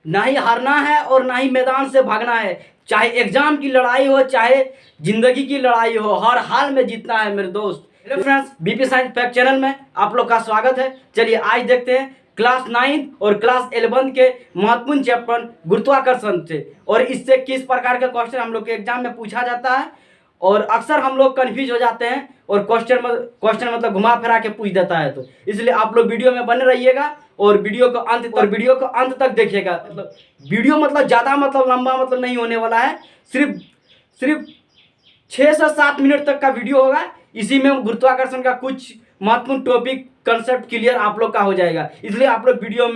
ना ही हारना है और ना ही मैदान से भागना है। चाहे एग्जाम की लड़ाई हो, चाहे जिंदगी की लड़ाई हो, हर हाल में जीतना है मेरे दोस्त। Hello friends, BP science fact channel में आप लोग का स्वागत है। चलिए आज देखते हैं क्लास 9 और क्लास 11 के महत्वपूर्ण चैप्टर गुरुत्वाकर्षण से, और इससे किस प्रकार के क्वेश्चन हम लोग के एग्जाम में पूछा जाता है। और अक्सर हम लोग कंफ्यूज हो जाते हैं और क्वेश्चन मतलब घुमा फिरा के पूछ देता है, तो इसलिए आप लोग वीडियो में बने रहिएगा और वीडियो को अंत तक देखिएगा। मतलब वीडियो मतलब ज़्यादा मतलब लंबा मतलब नहीं होने वाला है, सिर्फ 6 से 7 मिनट तक का वीडियो होगा। इसी में गुरुत्वाकर्षण का कुछ महत्वपूर्ण टॉपिक कंसेप्ट क्लियर आप लोग का हो जाएगा, इसलिए आप लोग वीडियो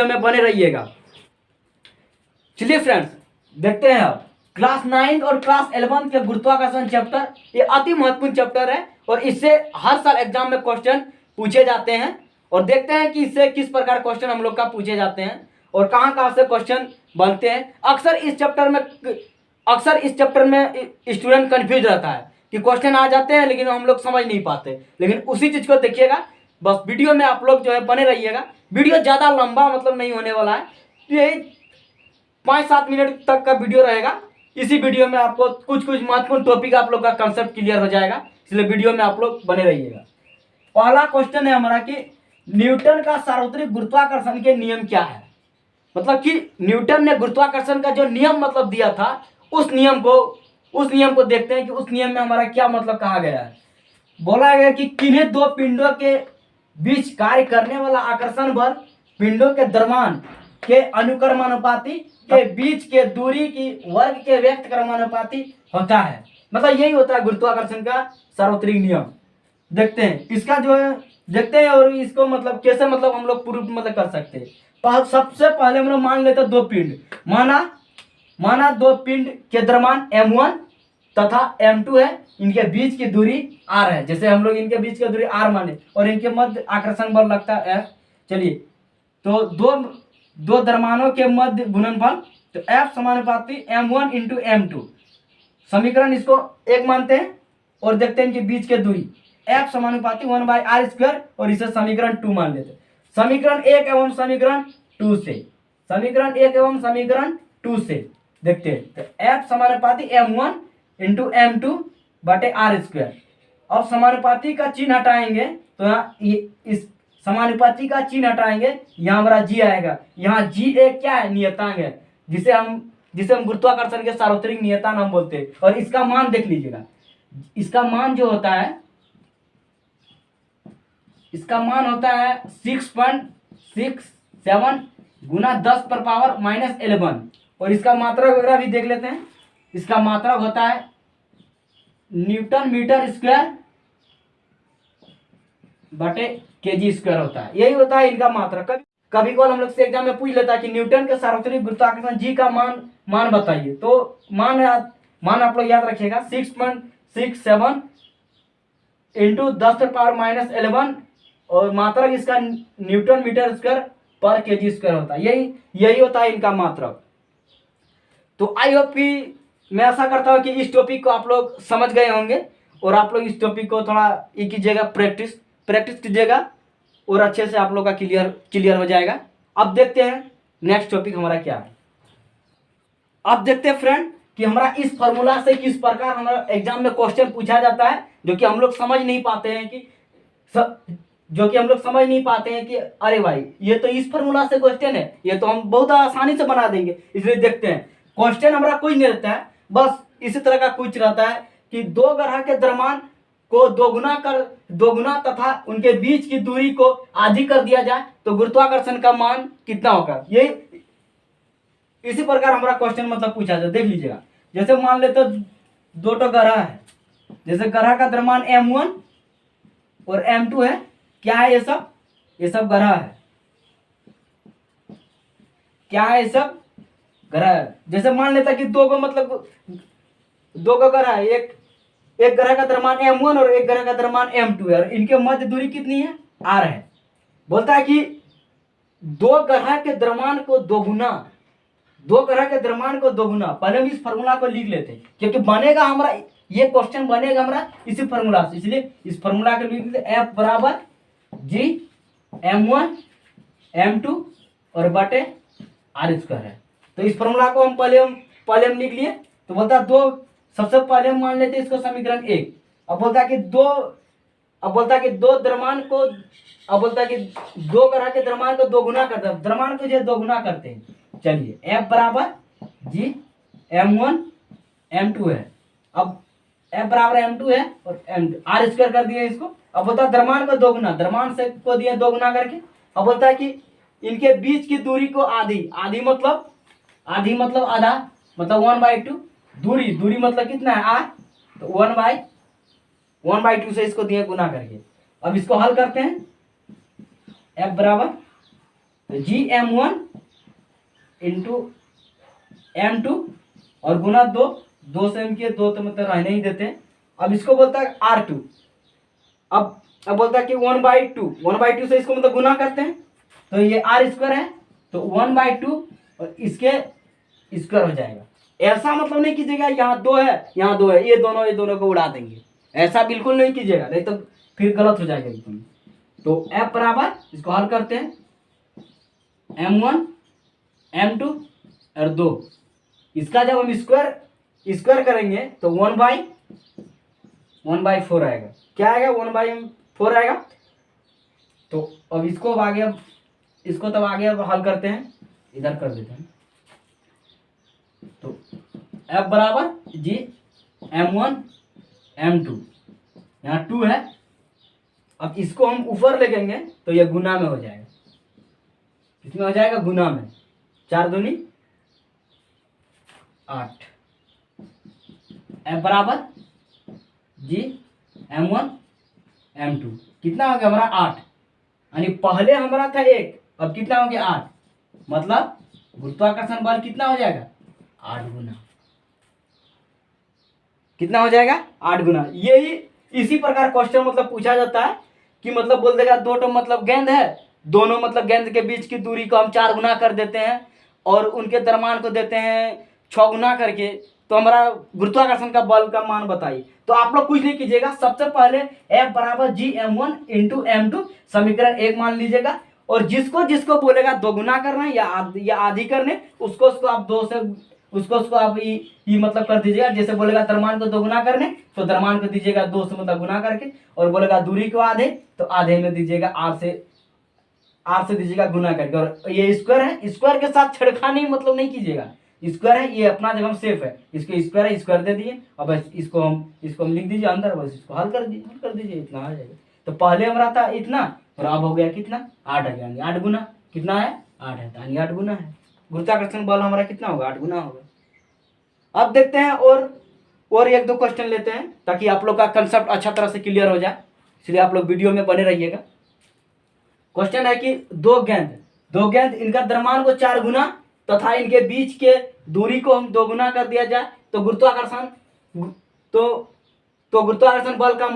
में बने रहिएगा। चलिए फ्रेंड्स देखते हैं अब क्लास 9 और क्लास 11 के गुरुत्वाकर्षण चैप्टर। ये अति महत्वपूर्ण चैप्टर है और इससे हर साल एग्जाम में क्वेश्चन पूछे जाते हैं। और देखते हैं कि इससे किस प्रकार क्वेश्चन हम लोग का पूछे जाते हैं और कहाँ कहाँ से क्वेश्चन बनते हैं। अक्सर इस चैप्टर में स्टूडेंट कंफ्यूज रहता है कि क्वेश्चन आ जाते हैं लेकिन हम लोग समझ नहीं पाते। लेकिन उसी चीज़ को देखिएगा, बस वीडियो में आप लोग जो है बने रहिएगा। वीडियो ज़्यादा लंबा मतलब नहीं होने वाला है, यही 5-7 मिनट तक का वीडियो रहेगा। इसी वीडियो में आपको कुछ महत्वपूर्ण टॉपिक आप लोग का कंसेप्ट क्लियर हो जाएगा, इसलिए वीडियो में आप लोग बने रहिएगा। पहला क्वेश्चन है हमारा कि न्यूटन का सार्वत्रिक गुरुत्वाकर्षण के नियम क्या है। मतलब कि न्यूटन ने गुरुत्वाकर्षण का जो नियम मतलब दिया था, उस नियम को देखते हैं कि उस नियम में हमारा क्या मतलब कहा गया है। बोला गया कि किन्हीं दो पिंडों के बीच कार्य करने वाला आकर्षण बल पिंडों के द्रव्यमान के अनुक्रमानुपाती के बीच के दूरी की वर्ग के व्यक्त क्रमानुपाती होता है। मतलब यही होता है गुरुत्वाकर्षण का सार्वत्रिक नियम। देखते हैं इसका जो है, देखते हैं और इसको मतलब कैसे मतलब हम लोग प्रूफ मतलब कर सकते हैं। सबसे पहले हम लोग मान लेते हैं दो पिंड, माना दो पिंड के द्रव्यमान m1 तथा m2 है, इनके बीच की दूरी r है। जैसे हम लोग इनके बीच की दूरी r माने और इनके मध्य आकर्षण बल लगता है F। चलिए तो दो द्रव्यमानों के मध्य गुणनफल, तो F समानुपाती m1 इंटू m2। समीकरण इसको एक मानते हैं और देखते हैं इनके बीच के दूरी F समानुपाती 1/r², और इसे समीकरण 2 मान लेते हैं। समीकरण 1 एवं समीकरण 2 से देखते हैं, तो F समानुपाती m1 इंटू m2 बटे r²। अब समानुपाती का चिन्ह हटाएंगे तो यहाँ इस समानुपाती का चिन्ह हटाएंगे, यहाँ हमारा g आएगा। यहाँ g एक क्या है, नियतांक है, जिसे हम गुरुत्वाकर्षण के सार्वत्रिक नियतांक हम बोलते हैं। और इसका मान देख लीजिएगा, इसका मान जो होता है, इसका मान होता है 6.67 गुना 10⁻⁻11। और इसका मात्रक वगैरह भी देख लेते हैं। इसका मात्रक होता है न्यूटन मीटर स्क्वायर बटे kg² होता है। यही होता है इनका मात्रक। कभी कभी हम लोग से एग्जाम में पूछ लेता है कि न्यूटन के सार्वत्रिक गुरुत्वाकर्षण जी का मान बताइए। तो मान आप लोग याद रखिएगा 6.67 इंटू 10⁻⁻11, और मात्रक इसका न्यूटन मीटर स्क्वायर पर kg² होता है। यही होता है इनका मात्रक। तो आई होप कि मैं आशा करता हूँ कि इस टॉपिक को आप लोग समझ गए होंगे और आप लोग इस टॉपिक को थोड़ा ये कीजिएगा, प्रैक्टिस कीजिएगा और अच्छे से आप लोग का क्लियर हो जाएगा। अब देखते हैं नेक्स्ट टॉपिक हमारा क्या है। अब देखते हैं फ्रेंड कि हमारा इस फॉर्मूला से किस प्रकार हमारा एग्जाम में क्वेश्चन पूछा जाता है, जो कि हम लोग समझ नहीं पाते हैं कि अरे भाई ये तो इस फॉर्मूला से क्वेश्चन है, ये तो हम बहुत आसानी से बना देंगे। इसलिए देखते हैं क्वेश्चन हमारा कुछ नहीं रहता है, बस इसी तरह का कुछ रहता है कि दो ग्रह के द्रव्यमान को दोगुना तथा उनके बीच की दूरी को आधी कर दिया जाए तो गुरुत्वाकर्षण का मान कितना होगा। ये इसी प्रकार हमारा क्वेश्चन मतलब पूछा जाए। देख लीजिएगा, जैसे मान लेते दो ग्रह है, जैसे ग्रह का द्रव्यमान m1 और m2 है। क्या है ये सब ग्रह है। क्या है ये सब ग्रह है। जैसे मान लेता कि दो गो ग्रह है, एक ग्रह का द्रव्यमान m1 और एक ग्रह का द्रव्यमान m2 है, और इनके मध्य दूरी कितनी है, r है। बोलता है कि दो ग्रह के द्रव्यमान को दोगुना। पहले हम इस फॉर्मूला को लिख लेते हैं, क्योंकि बनेगा हमारा ये क्वेश्चन बनेगा हमारा इसी फॉर्मूला से, इसलिए इस फॉर्मूला के लिख लेते F बराबर g m1 m2 और बटे आर स्क्वायर है। तो इस फॉर्मूला को हम पहले हम लिख लिए। तो बोलता है दो, सबसे पहले हम मान लेते हैं इसको समीकरण 1। अब बोलता है कि दो द्रव्यमान को, अब बोलता है कि दो ग्रह के द्रव्यमान को दो गुना करते हैं, द्रव्यमान को जो दो गुना करते हैं। चलिए F बराबर जी m1 m2 है। अब F बराबर m2 है और m2 आर स्क्वायर कर दिया इसको। अब बोलता है द्रव्यमान को दो गुना, द्रव्यमान से को दिया दो गुना करके। अब बोलता है कि इनके बीच की दूरी को आधी मतलब आधा, मतलब 1/2। दूरी मतलब कितना है r, तो 1/2 से इसको दिए गुना करके। अब इसको हल करते हैं। F बराबर तो जी m1 इंटू m2 और गुना दो से m किए, दो तो मतलब रहने ही देते हैं। अब इसको बोलता है r2। अब बोलता है कि 1/2 से इसको मतलब गुना करते हैं, तो ये आर स्क्वायर है, तो 1/2 और इसके स्क्वायर हो जाएगा। ऐसा मतलब नहीं कीजिएगा यहाँ दो है, ये दोनों को उड़ा देंगे, ऐसा बिल्कुल नहीं कीजिएगा, नहीं तो फिर गलत हो जाएगा एकदम। तो F बराबर, इसको हल करते हैं, m1 m2 और 2, इसका जब हम स्क्वायर करेंगे तो 1/4 आएगा। क्या आएगा? 1/4 आएगा। तो अब इसको आगे अब हल करते हैं, इधर कर देते हैं। तो F बराबर जी m1 m2, यहाँ 2 है। अब इसको हम ऊपर लेंगे तो ये गुना में हो जाएगा। किसमें हो जाएगा? गुना में। 4 दूनी 8। F बराबर जी m1 m2 कितना हो गया हमारा? 8। यानी पहले हमारा था 1, अब कितना हो गया? 8। मतलब गुरुत्वाकर्षण बल कितना हो जाएगा? 8 गुना। कितना हो जाएगा? 8 गुना। यही इसी प्रकार क्वेश्चन मतलब पूछा जाता है कि मतलब बोल देगा दो तो मतलब गेंद है, दोनों मतलब गेंद के बीच की दूरी को हम 4 गुना कर देते हैं और उनके द्रव्यमान को देते हैं 6 गुना करके, तो हमारा गुरुत्वाकर्षण का बल का मान बताइए। तो आप लोग कुछ नहीं कीजिएगा, सबसे पहले F बराबर जी m1 इंटू m2 समीकरण 1 मान लीजिएगा, और जिसको बोलेगा दो गुना करना या आधी करने, उसको आप दो से उसको आप ये मतलब कर दीजिएगा। जैसे बोलेगा द्रव्यमान को दो गुना करने, तो द्रव्यमान को दीजिएगा 2 से मतलब गुना करके, और बोलेगा दूरी को आधे, तो आधे में दीजिएगा आर से दीजिएगा गुना करके। और ये स्क्वायर है, स्क्वायर के साथ छेड़खानी मतलब नहीं कीजिएगा, स्क्वायर है ये अपना जगह सेफ है, इसके स्क्वायर है, स्क्वायर दे दिए। अब बस इसको हम लिख दीजिए अंदर, बस इसको हल कर दीजिए, इतना आ जाएगा। तो पहले हमारा था इतना और अब हो गया कितना? 8 आ गया, 8 गुना। कितना है? 8 है, यानी 8 गुना है। गुरुत्वाकर्षण बल हमारा कितना होगा? 8 गुना होगा। अब देखते हैं और एक दो क्वेश्चन लेते हैं ताकि आप लोग का कंसेप्ट अच्छा तरह से क्लियर हो जाए, इसलिए आप लोग वीडियो में बने रहिएगा। क्वेश्चन है कि दो गेंद इनका द्रव्यमान को 4 गुना तथा इनके बीच के दूरी को हम 2 गुना कर दिया जाए, तो गुरुत्वाकर्षण बल का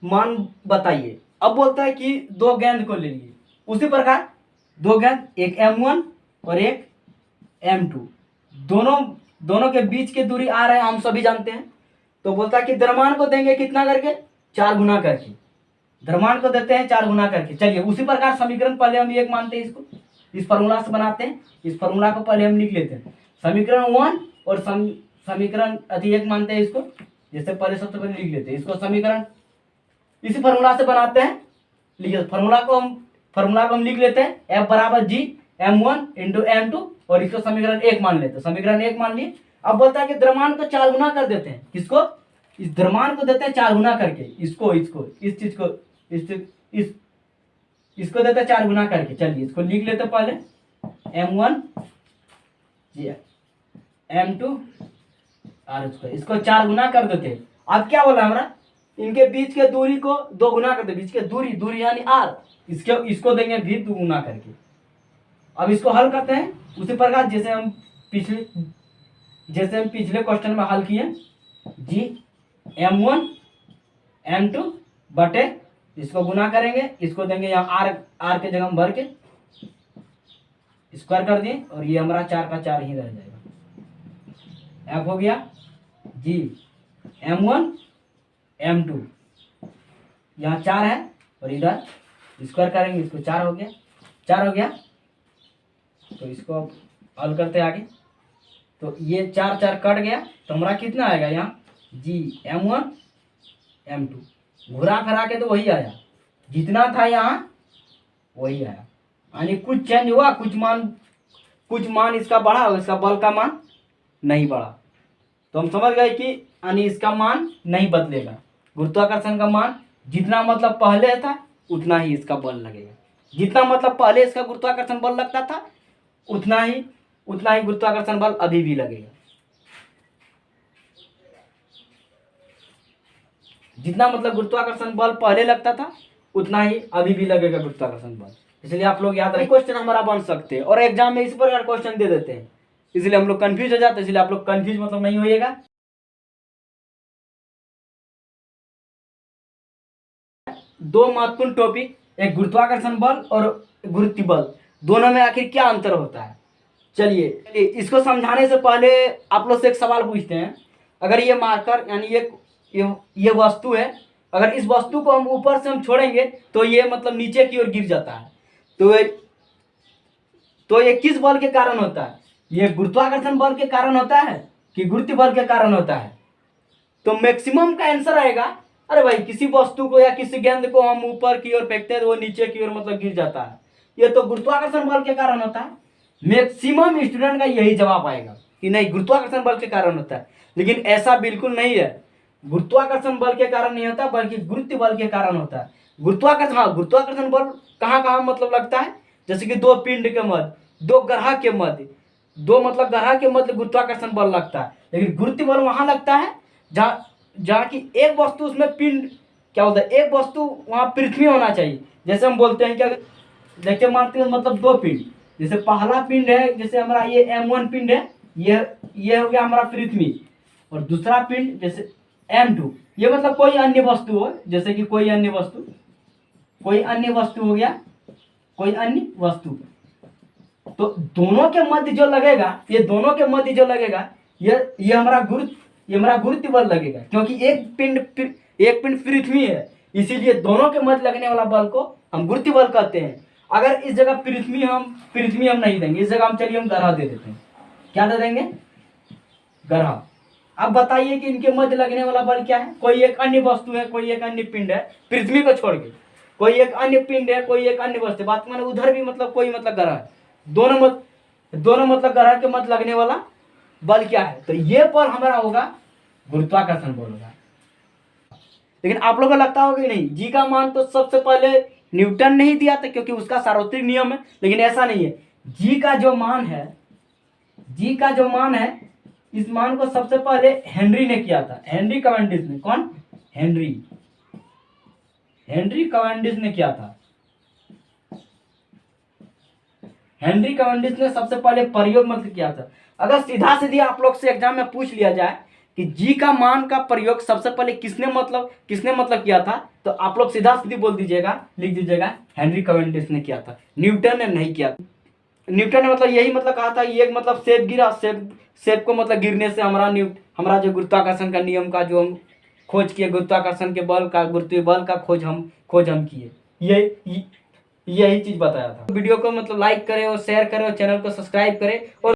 मान बताइए। अब बोलता है कि दो गेंद को ले लीजिए, उसी प्रकार दो गेंद, एक m1 और एक m2, दोनों के बीच की दूरी r है, हम सभी जानते हैं। तो बोलता है कि द्रव्यमान को देंगे कितना करके? 4 गुना करके। द्रव्यमान को देते हैं 4 गुना करके। चलिए उसी प्रकार समीकरण पहले हम 1 मानते हैं, इसको इस फॉर्मूला से बनाते हैं। इस फॉर्मूला को पहले हम लिख लेते हैं, समीकरण 1 और समीकरण 1 मानते हैं इसको। जैसे पहले सबसे पहले लिख लेते हैं इसको, समीकरण इसी फॉर्मूला से बनाते हैं। लिखिए फॉर्मूला को हम लिख लेते हैं, F बराबर जी m1 इंटू m2 और इसको समीकरण 1 मान लेते हैं। समीकरण 1 मान लिए। अब बोलता है कि द्रव्यमान को 4 गुना कर देते हैं। किसको? इस द्रव्यमान को देते हैं 4 गुना करके, इसको इस चीज को इसको देते हैं 4 गुना करके। चलिए इसको लिख लेते हैं पहले, m1 m2 r2, इसको 4 गुना कर देते हैं। अब क्या बोला हमारा? इनके बीच के दूरी को 2 गुना कर दे, बीच के दूरी यानी r, इसको देंगे भी 2 गुना करके। अब इसको हल करते हैं उसी प्रकार जैसे हम पिछले क्वेश्चन में हल किए, जी m1 m2 बटे, इसको गुना करेंगे, इसको देंगे यहाँ r के जगह भर के स्क्वायर कर दिए, और ये हमारा 4 का 4 ही रह जाएगा। F हो गया जी m1 m2, यहाँ 4 है और इधर स्क्वायर करेंगे, इसको 4 हो गया। तो इसको हल करते हैं आगे। तो ये 4 4 कट गया तो हमारा कितना आएगा यहाँ G m1 m2 घुरा फिरा के तो वही आया, जितना था यहाँ वही आया। यानी कुछ चेंज हुआ, कुछ मान इसका बढ़ा और इसका बल का मान नहीं बढ़ा। तो हम समझ गए कि यानी इसका मान नहीं बदलेगा, गुरुत्वाकर्षण का मान जितना मतलब पहले था उतना ही इसका बल लगेगा। जितना मतलब पहले इसका गुरुत्वाकर्षण बल लगता था उतना ही गुरुत्वाकर्षण बल अभी भी लगेगा। जितना मतलब गुरुत्वाकर्षण बल पहले लगता था उतना ही अभी भी लगेगा गुरुत्वाकर्षण बल। इसलिए आप लोग याद रखें, क्वेश्चन हमारा बन सकते हैं और एग्जाम में इस प्रकार क्वेश्चन दे देते हैं, इसलिए हम लोग कंफ्यूज हो जाते हैं। इसलिए आप लोग कंफ्यूज मतलब नहीं होइएगा। दो महत्वपूर्ण टॉपिक, एक गुरुत्वाकर्षण बल और गुरुत्व बल, दोनों में आखिर क्या अंतर होता है। चलिए इसको समझाने से पहले आप लोग से एक सवाल पूछते हैं। अगर ये मार्कर यानी ये वस्तु है, अगर इस वस्तु को हम ऊपर से हम छोड़ेंगे तो ये मतलब नीचे की ओर गिर जाता है, तो ये किस बल के कारण होता है? ये गुरुत्वाकर्षण बल के कारण होता है कि गुरुत्व बल के कारण होता है? तो मैक्सिमम का आंसर आएगा, अरे भाई किसी वस्तु को या किसी गेंद को हम ऊपर की ओर फेंकते हैं तो वो नीचे की ओर मतलब गिर जाता है, ये तो गुरुत्वाकर्षण बल के कारण होता है। मैक्सिमम स्टूडेंट का यही जवाब आएगा कि नहीं गुरुत्वाकर्षण बल के कारण होता है, लेकिन ऐसा बिल्कुल नहीं है। गुरुत्वाकर्षण बल के कारण नहीं होता बल्कि गुरुत्व बल के कारण होता है। गुरुत्वाकर्षण बल कहाँ कहाँ मतलब लगता है, जैसे कि दो पिंड के मध्य, दो ग्रह के मध्य, दो मतलब ग्रह के मध्य गुरुत्वाकर्षण बल लगता है। लेकिन गुरुत्व बल वहां लगता है जहाँ की एक वस्तु उसमें पिंड क्या होता है, एक वस्तु वहां पृथ्वी होना चाहिए। जैसे हम बोलते हैं क्या, देखिए मानते हैं मतलब दो पिंड, जैसे पहला पिंड है, जैसे हमारा ये m1 पिंड है, ये हो गया हमारा पृथ्वी, और दूसरा पिंड जैसे m2, ये मतलब कोई अन्य वस्तु हो, जैसे कि कोई अन्य वस्तु हो गया, कोई अन्य वस्तु। तो दोनों के मध्य जो लगेगा, ये हमारा गुरुत्व बल लगेगा, क्योंकि एक पिंड पृथ्वी है, इसीलिए दोनों के मध्य लगने वाला बल को हम गुरुत्व बल कहते हैं। अगर इस जगह पृथ्वी हम नहीं देंगे, इस जगह हम चलिए हम ग्रह दे देते हैं। क्या दे देंगे? ग्रह। अब बताइए कि इनके मध्य लगने वाला बल क्या है? कोई एक अन्य वस्तु है, कोई एक अन्य पिंड है, पृथ्वी को छोड़ के कोई एक अन्य पिंड है, कोई एक अन्य वस्तु, बात माने उधर भी मतलब कोई मतलब ग्रह है, दोनों मतलब ग्रह के मध्य लगने वाला बल क्या है? तो ये बल हमारा होगा गुरुत्वाकर्षण बल होगा। लेकिन आप लोगों को लगता होगा कि नहीं, जी का मान तो सबसे पहले न्यूटन ने ही दिया था क्योंकि उसका सार्वत्रिक नियम है, लेकिन ऐसा नहीं है। जी का जो मान है, इस मान को सबसे पहले हेनरी ने किया था, हेनरी कैवेंडिश ने। कौन? हेनरी कैवेंडिश ने किया था। हेनरी कैवेंडिश ने सबसे पहले प्रयोग मतलब किया था। अगर सीधी आप लोग से एग्जाम में पूछ लिया जाए कि जी का मान का प्रयोग सबसे पहले किसने मतलब किया था, तो आप लोग सीधी बोल दीजिएगा, लिख दीजिएगा हेनरी कैवेंडिश ने किया था, न्यूटन ने नहीं किया था। न्यूटन ने मतलब यही मतलब कहा था, ये मतलब सेब गिरा, सेब को मतलब गिरने से हमारा जो गुरुत्वाकर्षण का नियम का जो हम खोज किए, गुरुत्वाकर्षण के बल का, गुरुत्वीय बल का खोज हम किए, यही चीज बताया था। वीडियो को मतलब लाइक करें और शेयर करें और चैनल को सब्सक्राइब करें और